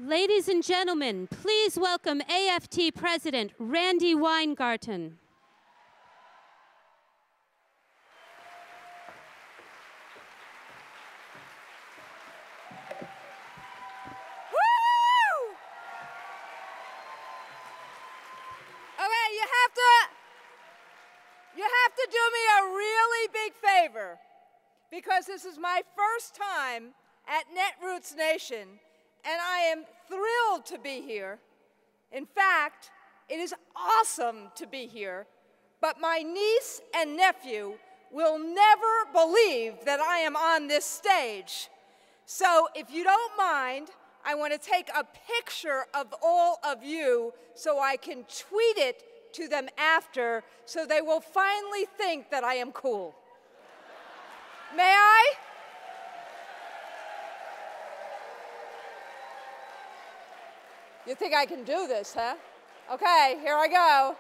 Ladies and gentlemen, please welcome AFT President Randi Weingarten. You have to do me a really big favor, because this is my first time at Netroots Nation, and I am thrilled to be here. In fact, it is awesome to be here, but my niece and nephew will never believe that I am on this stage. So if you don't mind, I want to take a picture of all of you so I can tweet it to them after, so they will finally think that I am cool. May I? You think I can do this, huh? Okay, here I go.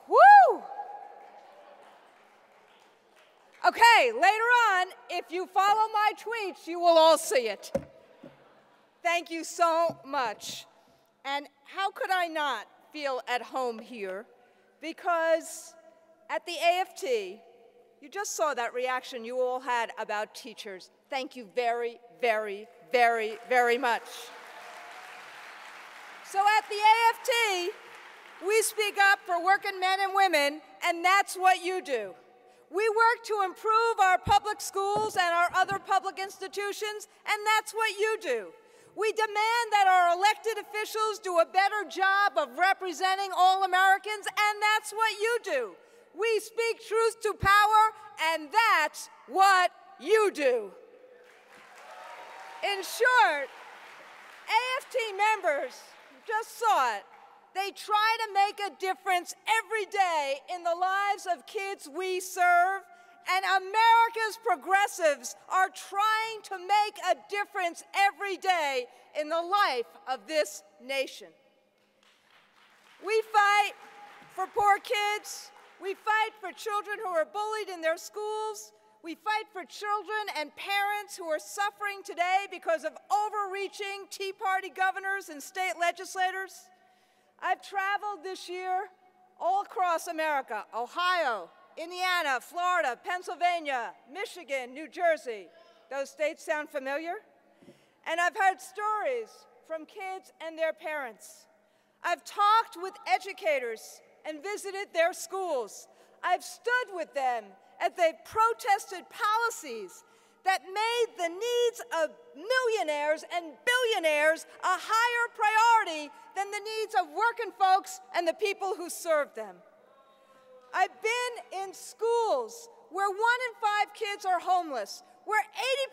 Woo! Okay, later on, if you follow my tweets, you will all see it. Thank you so much. And how could I not feel at home here? Because at the AFT, you just saw that reaction you all had about teachers. Thank you very, very, very, very much. So at the AFT, we speak up for working men and women, and that's what you do. We work to improve our public schools and our other public institutions, and that's what you do. We demand that our elected officials do a better job of representing all Americans, and that's what you do. We speak truth to power, and that's what you do. In short, AFT members just saw it. They try to make a difference every day in the lives of kids we serve, and America's progressives are trying to make a difference every day in the life of this nation. We fight for poor kids. We fight for children who are bullied in their schools. We fight for children and parents who are suffering today because of overreaching Tea Party governors and state legislators. I've traveled this year all across America: Ohio, Indiana, Florida, Pennsylvania, Michigan, New Jersey. Those states sound familiar? And I've heard stories from kids and their parents. I've talked with educators and visited their schools. I've stood with them as they protested policies that made the needs of millionaires and billionaires a higher priority than the needs of working folks and the people who serve them. I've been in schools where 1 in 5 kids are homeless, where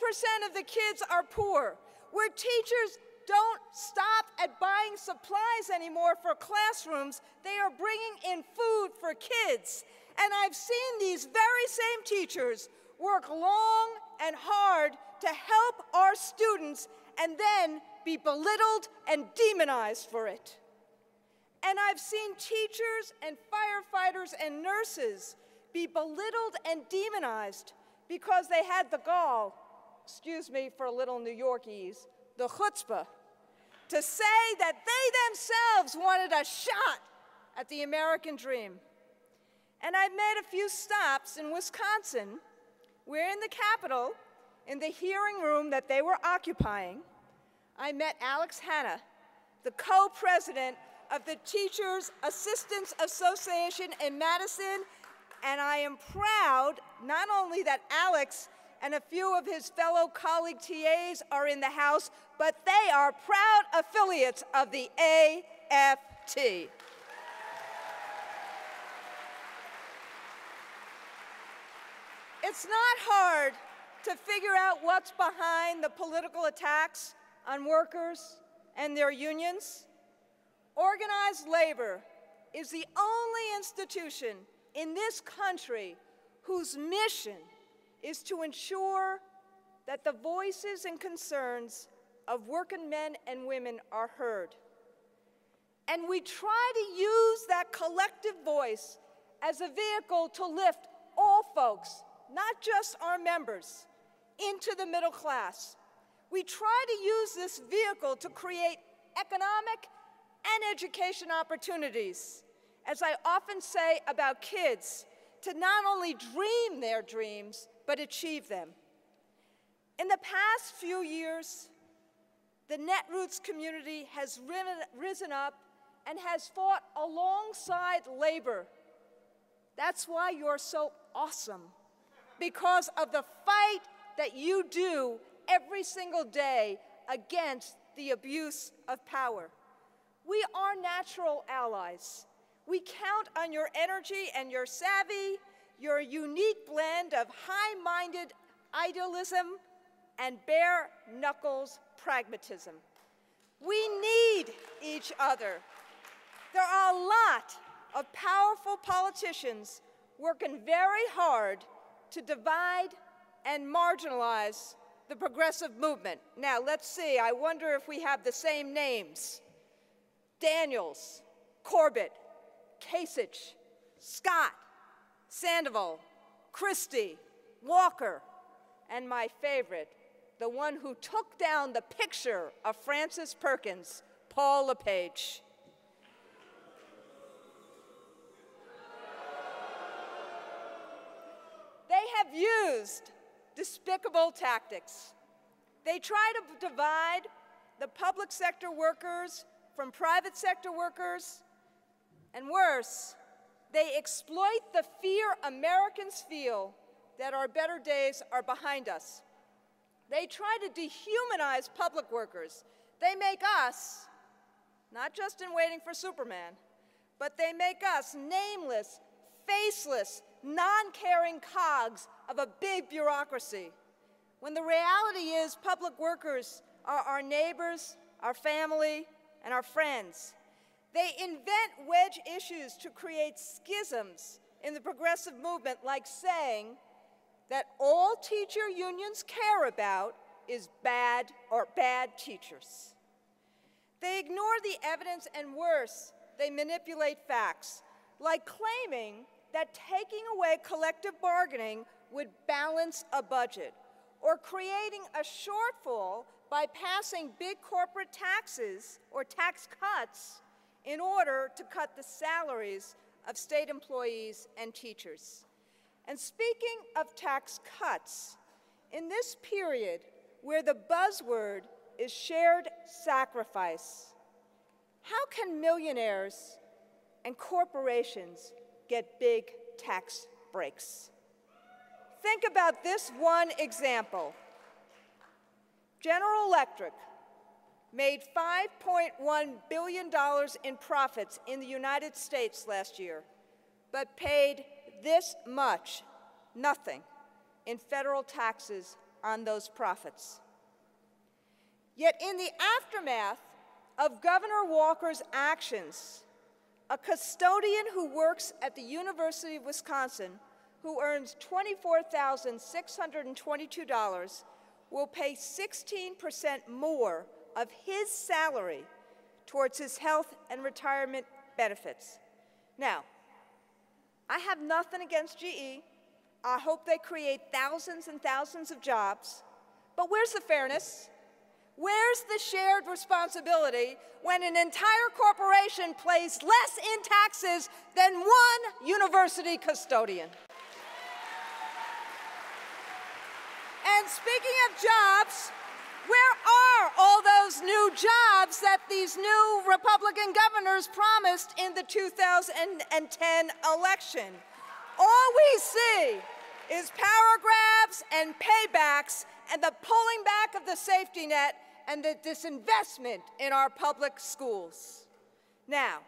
80% of the kids are poor, where teachers don't stop at buying supplies anymore for classrooms. They are bringing in food for kids. And I've seen these very same teachers work long and hard to help our students and then be belittled and demonized for it. And I've seen teachers and firefighters and nurses be belittled and demonized because they had the gall, excuse me for little New Yorkies, the chutzpah, to say that they themselves wanted a shot at the American dream. And I've made a few stops in Wisconsin, where in the Capitol, in the hearing room that they were occupying, I met Alex Hanna, the co-president of the Teachers Assistance Association in Madison, and I am proud not only that Alex and a few of his fellow colleague TAs are in the House, but they are proud affiliates of the AFT. It's not hard to figure out what's behind the political attacks on workers and their unions. Organized labor is the only institution in this country whose mission is to ensure that the voices and concerns of working men and women are heard. And we try to use that collective voice as a vehicle to lift all folks, not just our members, into the middle class. We try to use this vehicle to create economic and education opportunities. As I often say about kids, to not only dream their dreams, but achieve them. In the past few years, the Netroots community has risen up and has fought alongside labor. That's why you're so awesome, because of the fight that you do every single day against the abuse of power. We are natural allies. We count on your energy and your savvy, your unique blend of high-minded idealism and bare knuckles pragmatism. We need each other. There are a lot of powerful politicians working very hard to divide and marginalize the progressive movement. Now, let's see, I wonder if we have the same names. Daniels, Corbett, Kasich, Scott, Sandoval, Christie, Walker, and my favorite, the one who took down the picture of Francis Perkins, Paul LePage. They have used despicable tactics. They try to divide the public sector workers from private sector workers, and worse, they exploit the fear Americans feel that our better days are behind us. They try to dehumanize public workers. They make us, not just in Waiting for Superman, but they make us nameless, faceless, non-caring cogs of a big bureaucracy, when the reality is public workers are our neighbors, our family, and our friends. They invent wedge issues to create schisms in the progressive movement, like saying that all teacher unions care about is bad teachers. They ignore the evidence, and worse, they manipulate facts, like claiming that taking away collective bargaining would balance a budget, or creating a shortfall by passing big corporate taxes or tax cuts in order to cut the salaries of state employees and teachers. And speaking of tax cuts, in this period where the buzzword is shared sacrifice, how can millionaires and corporations get big tax breaks? Think about this one example. General Electric made $5.1 billion in profits in the United States last year, but paid this much, nothing, in federal taxes on those profits. Yet in the aftermath of Governor Walker's actions, a custodian who works at the University of Wisconsin, who earns $24,622, will pay 16% more of his salary towards his health and retirement benefits. Now, I have nothing against GE. I hope they create thousands and thousands of jobs. But where's the fairness? Where's the shared responsibility when an entire corporation pays less in taxes than one university custodian? And speaking of jobs, where are all those new jobs that these new Republican governors promised in the 2010 election? All we see is power grabs and paybacks and the pulling back of the safety net and the disinvestment in our public schools. Now,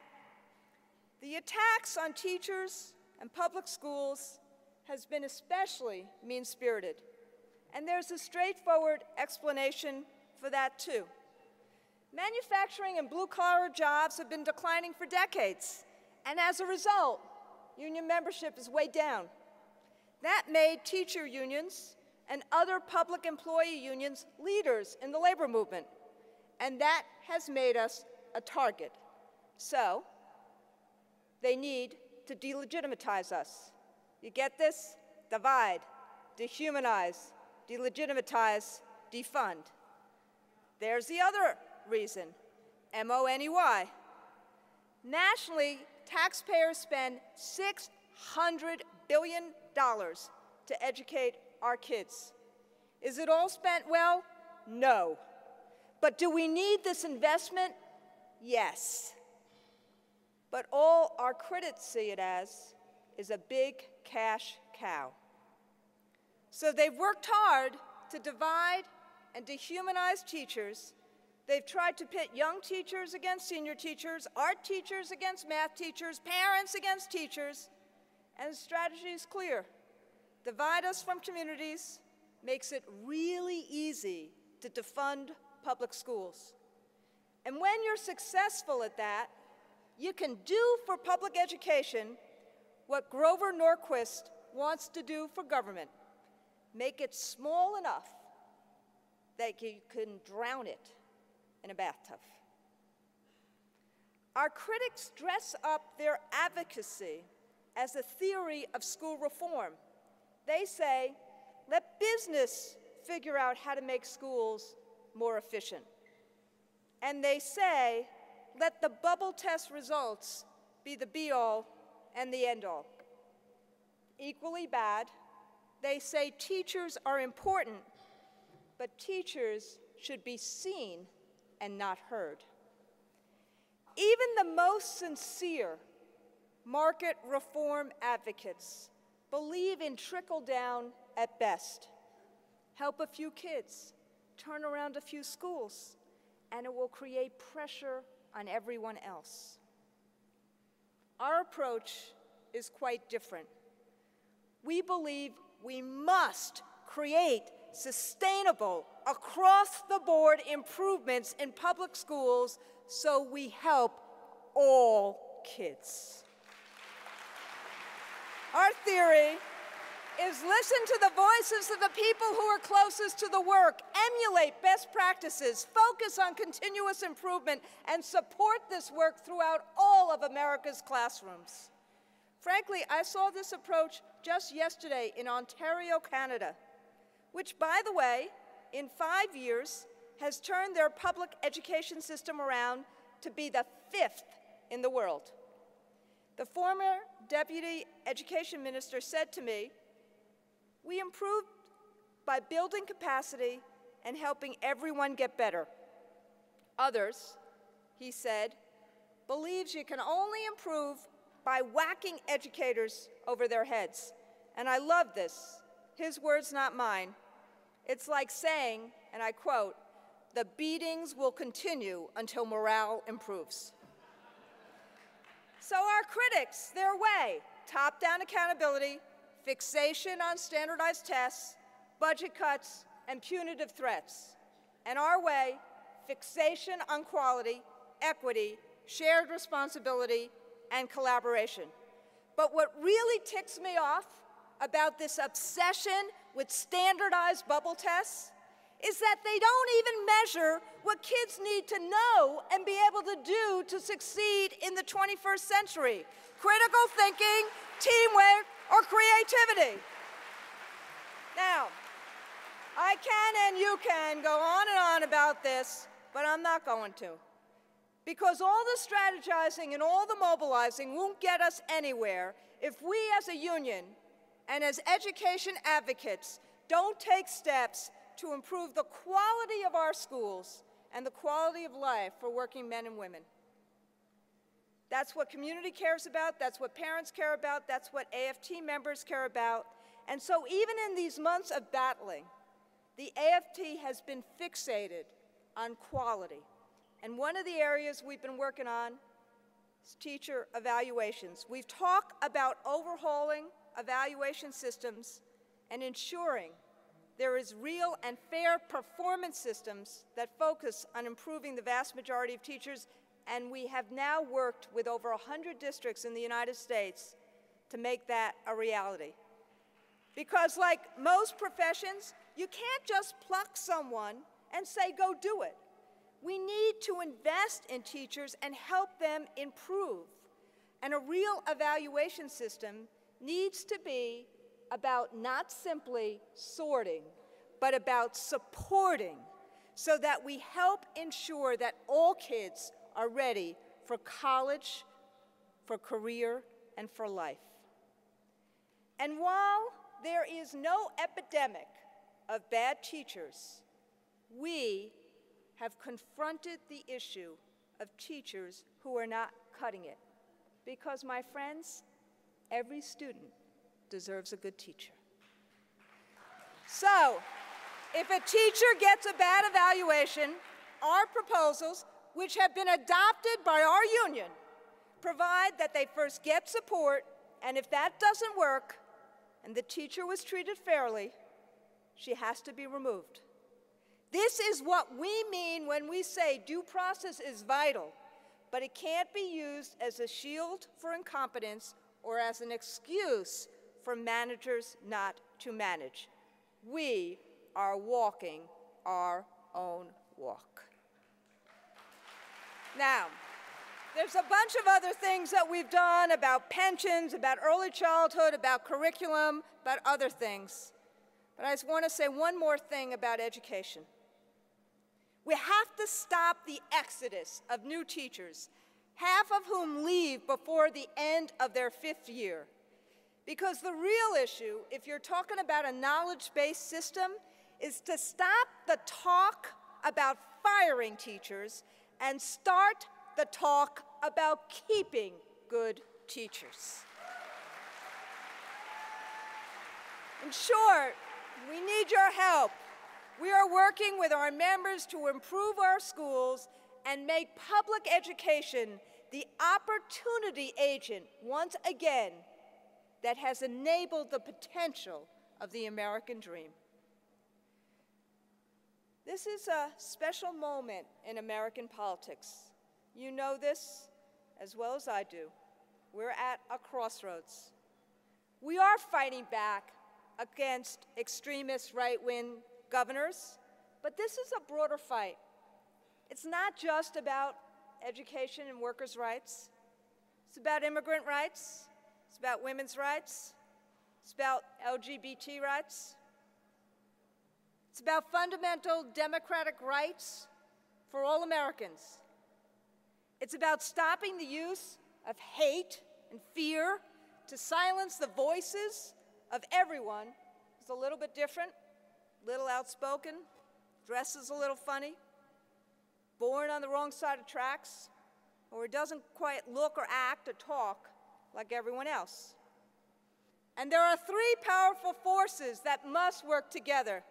the attacks on teachers and public schools has been especially mean-spirited. And there's a straightforward explanation for that, too. Manufacturing and blue-collar jobs have been declining for decades, and as a result, union membership is way down. That made teacher unions and other public employee unions leaders in the labor movement, and that has made us a target. So, they need to delegitimize us. You get this? Divide, dehumanize, delegitimatize, defund. There's the other reason, M-O-N-E-Y. Nationally, taxpayers spend $600 billion to educate our kids. Is it all spent well? No. But do we need this investment? Yes. But all our critics see it as is a big cash cow. So they've worked hard to divide and dehumanize teachers. They've tried to pit young teachers against senior teachers, art teachers against math teachers, parents against teachers, and the strategy is clear. Divide us from communities makes it really easy to defund public schools. And when you're successful at that, you can do for public education what Grover Norquist wants to do for government. Make it small enough that you can drown it in a bathtub. Our critics dress up their advocacy as a theory of school reform. They say, let business figure out how to make schools more efficient. And they say, let the bubble test results be the be-all and the end-all. Equally bad, they say teachers are important, but teachers should be seen and not heard. Even the most sincere market reform advocates believe in trickle-down at best. Help a few kids, turn around a few schools, and it will create pressure on everyone else. Our approach is quite different. We believe we must create sustainable, across-the-board improvements in public schools so we help all kids. Our theory is listen to the voices of the people who are closest to the work, emulate best practices, focus on continuous improvement, and support this work throughout all of America's classrooms. Frankly, I saw this approach just yesterday in Ontario, Canada, which, by the way, in 5 years, has turned their public education system around to be the 5th in the world. The former Deputy Education Minister said to me, "We improved by building capacity and helping everyone get better." Others, he said, believes you can only improve by whacking educators over their heads. And I love this. His words, not mine. It's like saying, and I quote, "The beatings will continue until morale improves." So our critics, their way, top-down accountability, fixation on standardized tests, budget cuts, and punitive threats. And our way, fixation on quality, equity, shared responsibility, and collaboration. But what really ticks me off about this obsession with standardized bubble tests is that they don't even measure what kids need to know and be able to do to succeed in the 21st century. Critical thinking, teamwork, or creativity. Now, I can and you can go on and on about this, but I'm not going to. Because all the strategizing and all the mobilizing won't get us anywhere if we as a union and as education advocates don't take steps to improve the quality of our schools and the quality of life for working men and women. That's what community cares about, that's what parents care about, that's what AFT members care about. And so even in these months of battling, the AFT has been fixated on quality. And one of the areas we've been working on is teacher evaluations. We've talked about overhauling evaluation systems and ensuring there is real and fair performance systems that focus on improving the vast majority of teachers, and we have now worked with over 100 districts in the United States to make that a reality. Because like most professions, you can't just pluck someone and say, go do it. We need to invest in teachers and help them improve. And a real evaluation system needs to be about not simply sorting, but about supporting, so that we help ensure that all kids are ready for college, for career, and for life. And while there is no epidemic of bad teachers, we have confronted the issue of teachers who are not cutting it. Because, my friends, every student deserves a good teacher. So, if a teacher gets a bad evaluation, our proposals, which have been adopted by our union, provide that they first get support, and if that doesn't work, and the teacher was treated fairly, she has to be removed. This is what we mean when we say due process is vital, but it can't be used as a shield for incompetence or as an excuse for managers not to manage. We are walking our own walk. Now, there's a bunch of other things that we've done about pensions, about early childhood, about curriculum, about other things. But I just want to say one more thing about education. We have to stop the exodus of new teachers, half of whom leave before the end of their 5th year. Because the real issue, if you're talking about a knowledge-based system, is to stop the talk about firing teachers and start the talk about keeping good teachers. In short, we need your help. We are working with our members to improve our schools and make public education the opportunity agent, once again, that has enabled the potential of the American dream. This is a special moment in American politics. You know this as well as I do. We're at a crossroads. We are fighting back against extremist right-wing governors, but this is a broader fight. It's not just about education and workers' rights. It's about immigrant rights. It's about women's rights. It's about LGBT rights. It's about fundamental democratic rights for all Americans. It's about stopping the use of hate and fear to silence the voices of everyone who's a little bit different, a little outspoken, dresses a little funny, born on the wrong side of tracks, or doesn't quite look or act or talk like everyone else. And there are 3 powerful forces that must work together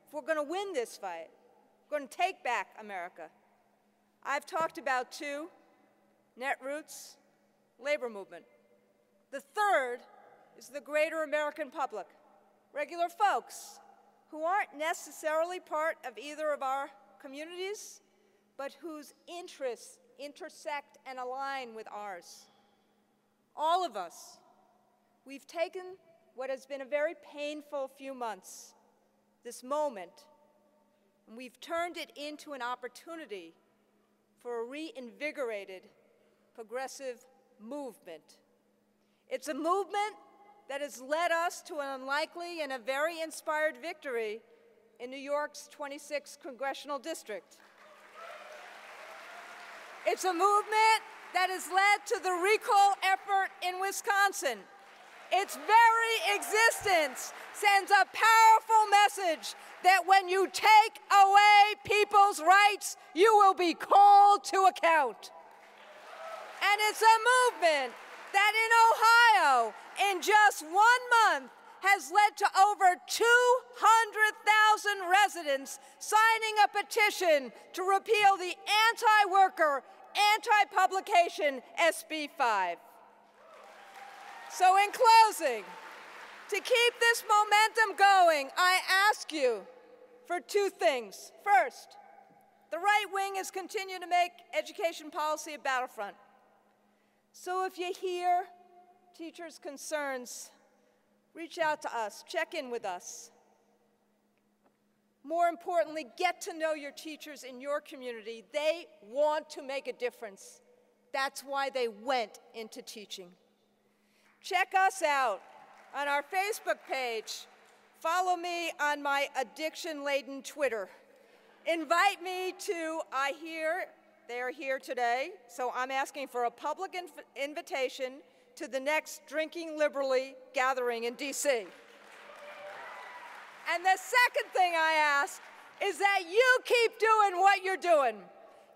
if we're going to win this fight. We're going to take back America. I've talked about 2, Netroots, labor movement. The 3rd is the greater American public, regular folks who aren't necessarily part of either of our communities, but whose interests intersect and align with ours. All of us, we've taken what has been a very painful few months, this moment, and we've turned it into an opportunity for a reinvigorated, progressive movement. It's a movement that has led us to an unlikely and a very inspired victory in New York's 26th congressional district. It's a movement that has led to the recall effort in Wisconsin. Its very existence sends a powerful message that when you take away people's rights, you will be called to account. And it's a movement that in Ohio, in just 1 month, has led to over 200,000 residents signing a petition to repeal the anti-worker, anti-publication SB 5. So in closing, to keep this momentum going, I ask you for 2 things. First, the right wing has continued to make education policy a battlefront. So if you hear teachers' concerns, reach out to us, check in with us. More importantly, get to know your teachers in your community. They want to make a difference. That's why they went into teaching. Check us out on our Facebook page. Follow me on my addiction-laden Twitter. Invite me to, I hear they're here today, so I'm asking for a public invitation to the next Drinking Liberally gathering in DC. And the second thing I ask is that you keep doing what you're doing.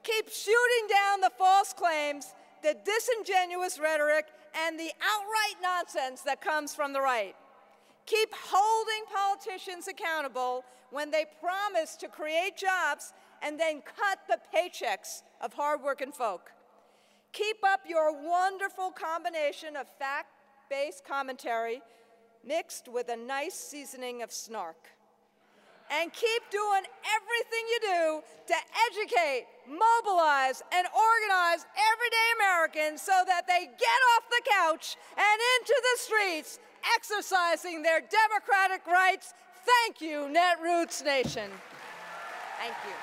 Keep shooting down the false claims, the disingenuous rhetoric, and the outright nonsense that comes from the right. Keep holding politicians accountable when they promise to create jobs and then cut the paychecks of hardworking folk. Keep up your wonderful combination of fact-based commentary mixed with a nice seasoning of snark. And keep doing everything you do to educate, mobilize, and organize everyday Americans so that they get off the couch and into the streets, exercising their democratic rights. Thank you, Netroots Nation. Thank you.